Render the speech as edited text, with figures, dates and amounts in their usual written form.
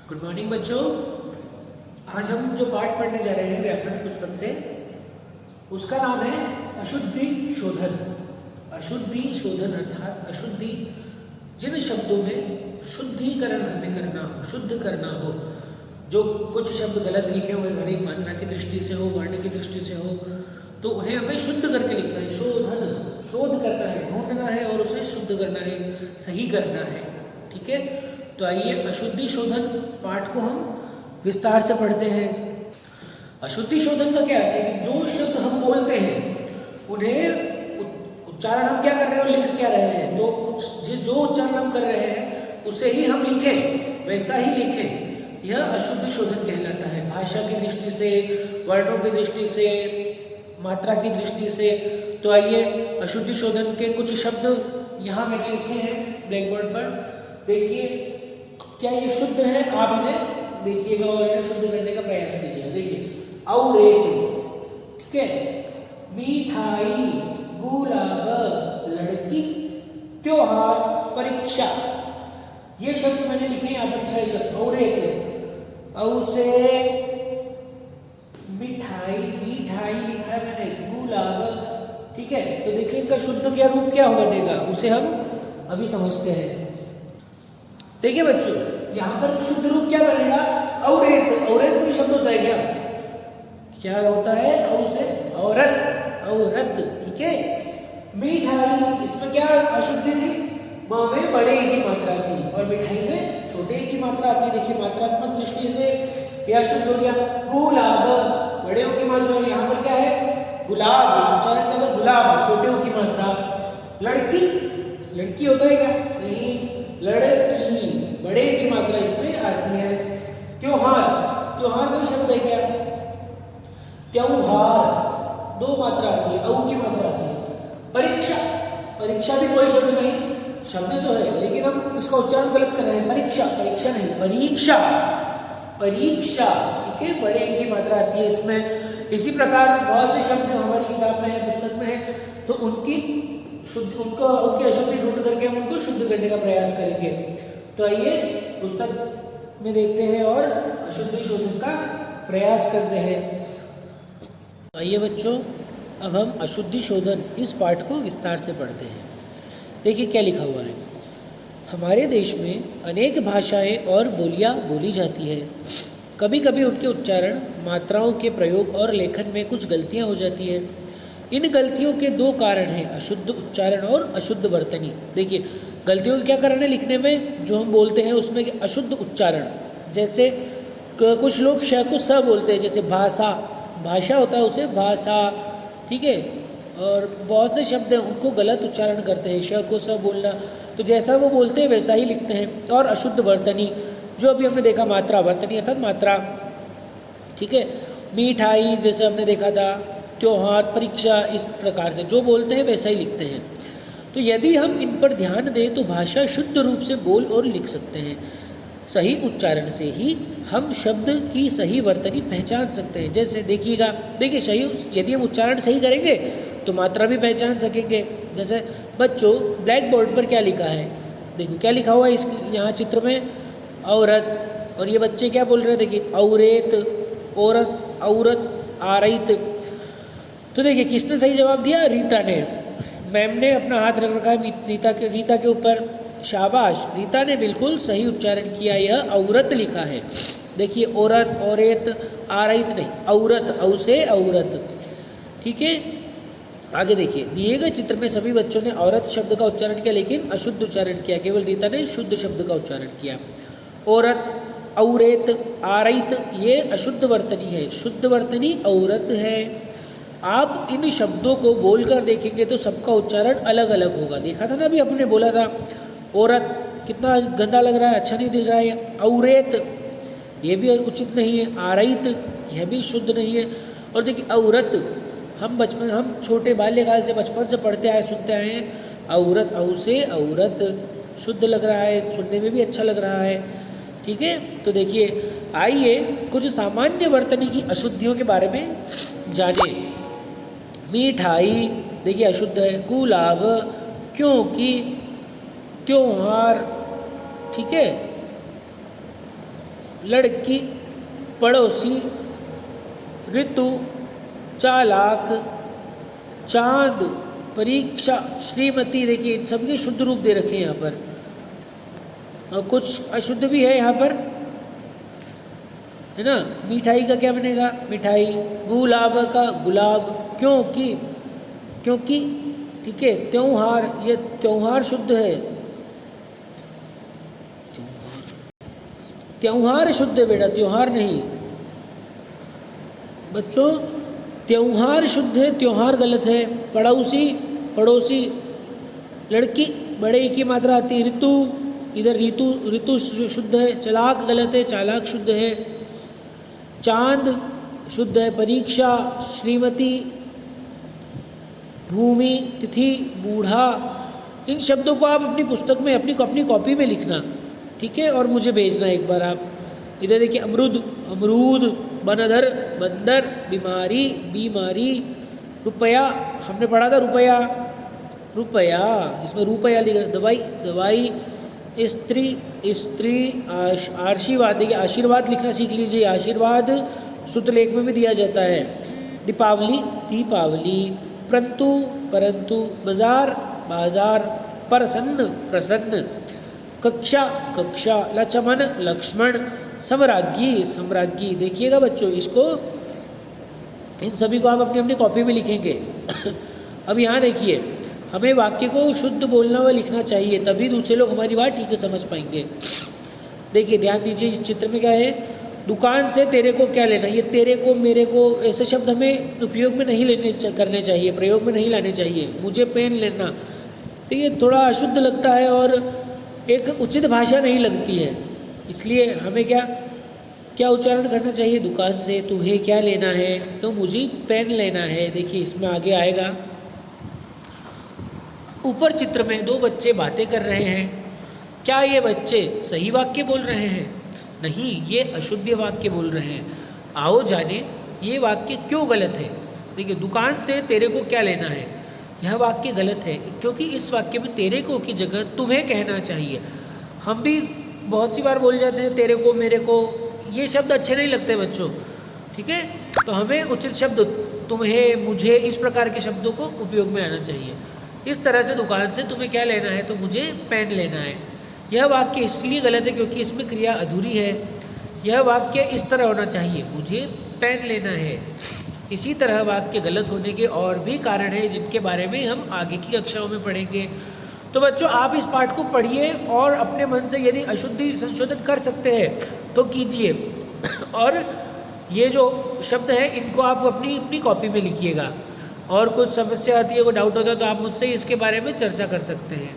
Good morning बच्चों। आज हम जो पाठ पढ़ने जा रहे हैं व्याकरण पुस्तक से, उसका नाम है अशुद्धि शोधन। अशुद्धि शोधन अर्थात अशुद्धि, जिन शब्दों में शुद्धिकरण हमें करना हो, शुद्ध करना हो, जो कुछ शब्द गलत लिखे हुए भले मात्रा की दृष्टि से हो, वर्ण की दृष्टि से हो, तो उन्हें हमें शुद्ध करके लिखना है। शोधन, शोध करना है, ढूंढना है और उसे शुद्ध करना है, सही करना है। ठीक है, तो आइए अशुद्धि शोधन पाठ को हम विस्तार से पढ़ते हैं। अशुद्धि शोधन का क्या अर्थ है कि जो शब्द हम बोलते हैं उन्हें उच्चारण हम क्या कर रहे हैं और लिख क्या रहे हैं, तो जो उच्चारण हम कर रहे हैं उसे ही हम लिखें, वैसा ही लिखें। यह अशुद्धि शोधन कहलाता है। भाषा की दृष्टि से, वर्णों की दृष्टि से, मात्रा की दृष्टि से। तो आइए अशुद्धि शोधन के कुछ शब्द यहाँ मैंने लिखे हैं ब्लैक बोर्ड पर। देखिए क्या ये शुद्ध है, आप इन्हें देखिएगा और इन्हें शुद्ध करने का प्रयास कीजिएगा। देखिए औरेत, ठीक है, मिठाई, गुलाब, लड़की, त्योहार, परीक्षा, ये शब्द मैंने लिखे यहाँ पर 6 शब्द। औरेत, औ से मिठाई, मिठाई लिखा है मैंने, गुलाब, ठीक है। तो देखिए इनका शुद्ध क्या रूप क्या बनेगा, उसे हम अभी समझते हैं। देखिए बच्चों, यहाँ पर शुद्ध रूप क्या बनेगा, औरेत। औरेत कोई शब्द होता है क्या? क्या होता है? औ से औरत, औरत, ठीक है। मिठाई, इसमें क्या अशुद्धि थी? म में बड़े की मात्रा थी और मिठाई में छोटे की मात्रा आती है। देखिए मात्रात्मक दृष्टि से यह शुद्ध हो गया। गुलाब, बड़े की मात्रा, यहाँ पर क्या है? गुलाब, उच्चारण क्या है? गुलाब, छोटे की मात्रा। लड़की, लड़की होता है क्या? नहीं, लड़की, बड़े की मात्रा इसमें आती है। त्योहार, त्योहार कोई शब्द है क्या? त्योहार, 2 मात्रा आती है, औ की मात्रा आती है। परीक्षा, परीक्षा भी कोई शब्द नहीं, शब्द तो है लेकिन हम इसका उच्चारण गलत कर रहे हैं। परीक्षा, परीक्षा नहीं, परीक्षा, परीक्षा, ठीक है, बड़े की मात्रा आती है इसमें। इसी प्रकार बहुत से शब्द हमारी किताब में है, पुस्तक में है, तो उनकी उनकी अशुद्धि ढूंढ करके हम उनको शुद्ध करने का प्रयास करेंगे। तो आइए पुस्तक में देखते हैं और अशुद्धि शोधन का प्रयास करते हैं। आइए बच्चों, अब हम अशुद्धि शोधन इस पाठ को विस्तार से पढ़ते हैं। देखिए क्या लिखा हुआ है। हमारे देश में अनेक भाषाएं और बोलियां बोली जाती है। कभी कभी उनके उच्चारण, मात्राओं के प्रयोग और लेखन में कुछ गलतियां हो जाती है। इन गलतियों के 2 कारण हैं, अशुद्ध उच्चारण और अशुद्ध वर्तनी। देखिए गलतियों के क्या कारण है लिखने में, जो हम बोलते हैं उसमें अशुद्ध उच्चारण, जैसे कुछ लोग श को स बोलते हैं, जैसे भाषा, भाषा होता है उसे भाषा, ठीक है। और बहुत से शब्द हैं उनको गलत उच्चारण करते हैं, श को स बोलना, तो जैसा वो बोलते हैं वैसा ही लिखते हैं। और अशुद्ध वर्तनी, जो अभी हमने देखा मात्रा, वर्तनी अर्थात मात्रा, ठीक है। मिठाई जैसे हमने देखा था, त्योहार, परीक्षा, इस प्रकार से जो बोलते हैं वैसा ही लिखते हैं। तो यदि हम इन पर ध्यान दें तो भाषा शुद्ध रूप से बोल और लिख सकते हैं। सही उच्चारण से ही हम शब्द की सही वर्तनी पहचान सकते हैं। जैसे देखिएगा, देखिए सही, यदि हम उच्चारण सही करेंगे तो मात्रा भी पहचान सकेंगे। जैसे बच्चों ब्लैक बोर्ड पर क्या लिखा है, देखो क्या लिखा हुआ है इस यहाँ चित्र में, औरत, और ये बच्चे क्या बोल रहे हैं, देखिए औरेत, औरत, औरत, आरइत। तो देखिए किसने सही जवाब दिया? रीता ने। मैम ने अपना हाथ रख रखा है रीता के ऊपर, शाबाश, रीता ने बिल्कुल सही उच्चारण किया, यह औरत लिखा है। देखिए औरत, औरेत, आरइत नहीं, औरत, औ से औरत, ठीक है। आगे देखिए, दिए गए चित्र में सभी बच्चों ने औरत शब्द का उच्चारण किया लेकिन अशुद्ध उच्चारण किया, केवल रीता ने शुद्ध शब्द का उच्चारण किया। औरत, औरेत, आरइत, ये अशुद्ध वर्तनी है, शुद्ध वर्तनी औरत है। आप इन शब्दों को बोलकर देखेंगे तो सबका उच्चारण अलग अलग होगा। देखा था ना अभी अपने बोला था, औरत कितना गंदा लग रहा है, अच्छा नहीं दिख रहा है। औरेत, ये भी उचित नहीं है। आरइत, यह भी शुद्ध नहीं है। और देखिए औरत, हम छोटे बाल्यकाल से, बचपन से पढ़ते आए, सुनते आए हैं, औरत, औ से औरत, शुद्ध लग रहा है, सुनने में भी अच्छा लग रहा है, ठीक है। तो देखिए आइए कुछ सामान्य वर्तनी की अशुद्धियों के बारे में जाने। मिठाई, देखिए अशुद्ध है। गुलाब, क्योंकि, त्योहार, ठीक है। लड़की, पड़ोसी, ऋतु, चालाक, चांद, परीक्षा, श्रीमती। देखिए इन सबके शुद्ध रूप दे रखे हैं यहाँ पर, और कुछ अशुद्ध भी है यहाँ पर, है ना। मिठाई का क्या बनेगा? मिठाई। गुलाब का गुलाब, क्योंकि, ठीक है। त्योहार, ये त्योहार शुद्ध है, त्योहार शुद्ध है बेटा, त्योहार नहीं बच्चों, त्योहार शुद्ध है, त्योहार गलत है। पड़ोसी, पड़ोसी, लड़की बड़े ई की मात्रा आती है। ऋतु, इधर ऋतु शुद्ध है। चालाक गलत है, चालाक शुद्ध है। चांद शुद्ध है। परीक्षा, श्रीमती, भूमि, तिथि, बूढ़ा। इन शब्दों को आप अपनी पुस्तक में, अपनी कॉपी में लिखना, ठीक है, और मुझे भेजना एक बार आप। इधर देखिए अमरूद, अमरूद, बनदर, बंदर, बीमारी, बीमारी, रुपया, हमने पढ़ा था रुपया, रुपया, इसमें रुपया लिखा। दवाई, दवाई, स्त्री, स्त्री, आशीर्वाद, देखिए आशीर्वाद लिखना सीख लीजिए। आशीर्वाद शुद्ध लेख में भी दिया जाता है। दीपावली, दीपावली, परंतु, परंतु, बाजार, बाजार, प्रसन्न, प्रसन्न, कक्षा, कक्षा, लक्ष्मण, लक्ष्मण, सम्राज्ञी, सम्राज्ञी। देखिएगा बच्चों, इसको, इन सभी को आप अपनी अपनी कॉपी में लिखेंगे। अब यहाँ देखिए, हमें वाक्य को शुद्ध बोलना व लिखना चाहिए, तभी दूसरे लोग हमारी बात ठीक से समझ पाएंगे। देखिए ध्यान दीजिए, इस चित्र में क्या है? दुकान से तेरे को क्या लेना। ये तेरे को, मेरे को, ऐसे शब्द हमें उपयोग में नहीं करने चाहिए, प्रयोग में नहीं लाने चाहिए। मुझे पेन लेना, तो ये थोड़ा अशुद्ध लगता है और एक उचित भाषा नहीं लगती है। इसलिए हमें क्या उच्चारण करना चाहिए? दुकान से तुम्हें क्या लेना है? तो मुझे पेन लेना है। देखिए इसमें आगे आएगा, ऊपर चित्र में दो बच्चे बातें कर रहे हैं। क्या ये बच्चे सही वाक्य बोल रहे हैं? नहीं, ये अशुद्ध वाक्य बोल रहे हैं। आओ जाने ये वाक्य क्यों गलत है। देखिए, दुकान से तेरे को क्या लेना है, यह वाक्य गलत है, क्योंकि इस वाक्य में तेरे को की जगह तुम्हें कहना चाहिए। हम भी बहुत सी बार बोल जाते हैं तेरे को, मेरे को, ये शब्द अच्छे नहीं लगते बच्चों, ठीक है। तो हमें उचित शब्द तुम्हें, मुझे, इस प्रकार के शब्दों को उपयोग में आना चाहिए। इस तरह से दुकान से तुम्हें क्या लेना है, तो मुझे पेन लेना है। यह वाक्य इसलिए गलत है क्योंकि इसमें क्रिया अधूरी है। यह वाक्य इस तरह होना चाहिए, मुझे पेन लेना है। इसी तरह वाक्य गलत होने के और भी कारण हैं जिनके बारे में हम आगे की कक्षाओं में पढ़ेंगे। तो बच्चों, आप इस पाठ को पढ़िए और अपने मन से यदि अशुद्धि संशोधन कर सकते हैं तो कीजिए। और ये जो शब्द हैं इनको आप अपनी कॉपी में लिखिएगा। और कुछ समस्या आती है, कोई डाउट होता है तो आप मुझसे इसके बारे में चर्चा कर सकते हैं।